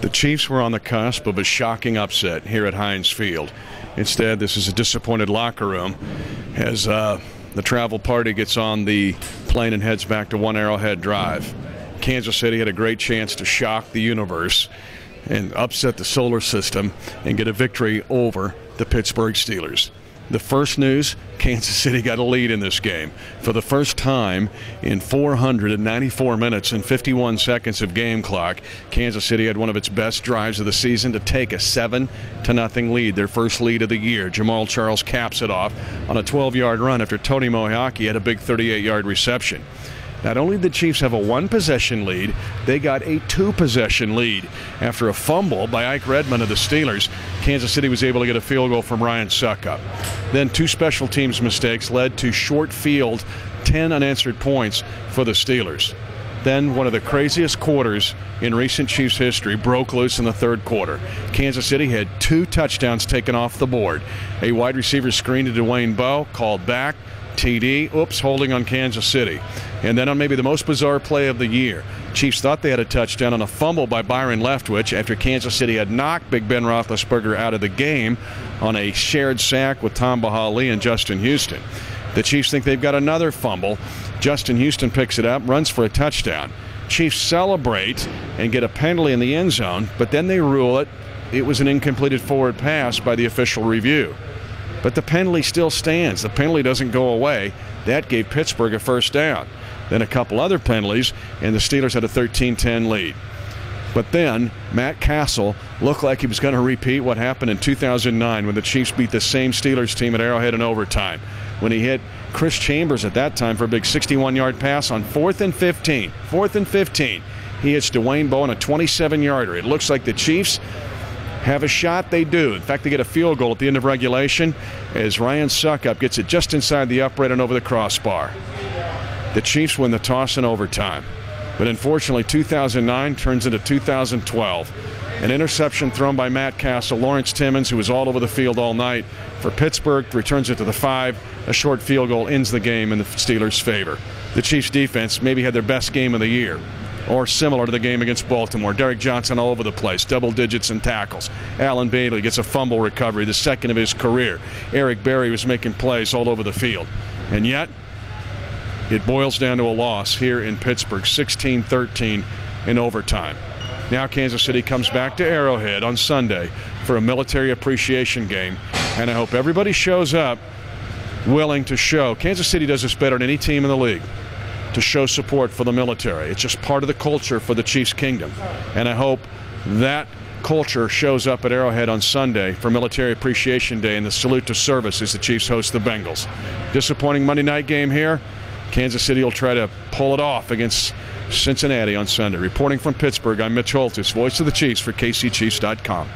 The Chiefs were on the cusp of a shocking upset here at Heinz Field. Instead, this is a disappointed locker room as the travel party gets on the plane and heads back to One Arrowhead Drive. Kansas City had a great chance to shock the universe and upset the solar system and get a victory over the Pittsburgh Steelers. The first news, Kansas City got a lead in this game. For the first time in 494 minutes and 51 seconds of game clock, Kansas City had one of its best drives of the season to take a 7-0 lead, their first lead of the year. Jamal Charles caps it off on a 12-yard run after Tony Mohiaki had a big 38-yard reception. Not only did the Chiefs have a one-possession lead, they got a two-possession lead. After a fumble by Ike Redmond of the Steelers, Kansas City was able to get a field goal from Ryan Suckup. Then two special teams mistakes led to short field, 10 unanswered points for the Steelers. Then one of the craziest quarters in recent Chiefs history broke loose in the third quarter. Kansas City had 2 touchdowns taken off the board. A wide receiver screen to Dwayne Bowe, called back. TD, holding on Kansas City. And then on maybe the most bizarre play of the year, Chiefs thought they had a touchdown on a fumble by Byron Leftwich after Kansas City had knocked Big Ben Roethlisberger out of the game on a shared sack with Tom Bahali and Justin Houston. The Chiefs think they've got another fumble. Justin Houston picks it up, runs for a touchdown. Chiefs celebrate and get a penalty in the end zone, but then they rule it was an incompleted forward pass by the official review. But the penalty still stands. The penalty doesn't go away. That gave Pittsburgh a first down. Then a couple other penalties, and the Steelers had a 13-10 lead. But then Matt Castle looked like he was going to repeat what happened in 2009 when the Chiefs beat the same Steelers team at Arrowhead in overtime, when he hit Chris Chambers at that time for a big 61-yard pass on 4th and 15. 4th and 15. He hits Dwayne Bowe on a 27-yarder. It looks like the Chiefs have a shot. They do. In fact, they get a field goal at the end of regulation as Ryan Suckup gets it just inside the upright and over the crossbar. The Chiefs win the toss in overtime. But unfortunately, 2009 turns into 2012. An interception thrown by Matt Castle. Lawrence Timmons, who was all over the field all night for Pittsburgh, returns it to the 5. A short field goal ends the game in the Steelers' favor. The Chiefs' defense maybe had their best game of the year, or similar to the game against Baltimore. Derek Johnson all over the place, double digits in tackles. Alan Bailey gets a fumble recovery, the second of his career. Eric Berry was making plays all over the field. And yet, it boils down to a loss here in Pittsburgh, 16-13 in overtime. Now Kansas City comes back to Arrowhead on Sunday for a military appreciation game, and I hope everybody shows up willing to show. Kansas City does this better than any team in the league, to show support for the military. It's just part of the culture for the Chiefs Kingdom. And I hope that culture shows up at Arrowhead on Sunday for Military Appreciation Day and the salute to service as the Chiefs host the Bengals. Disappointing Monday night game here. Kansas City will try to pull it off against Cincinnati on Sunday. Reporting from Pittsburgh, I'm Mitch Holtis, voice of the Chiefs for KCChiefs.com.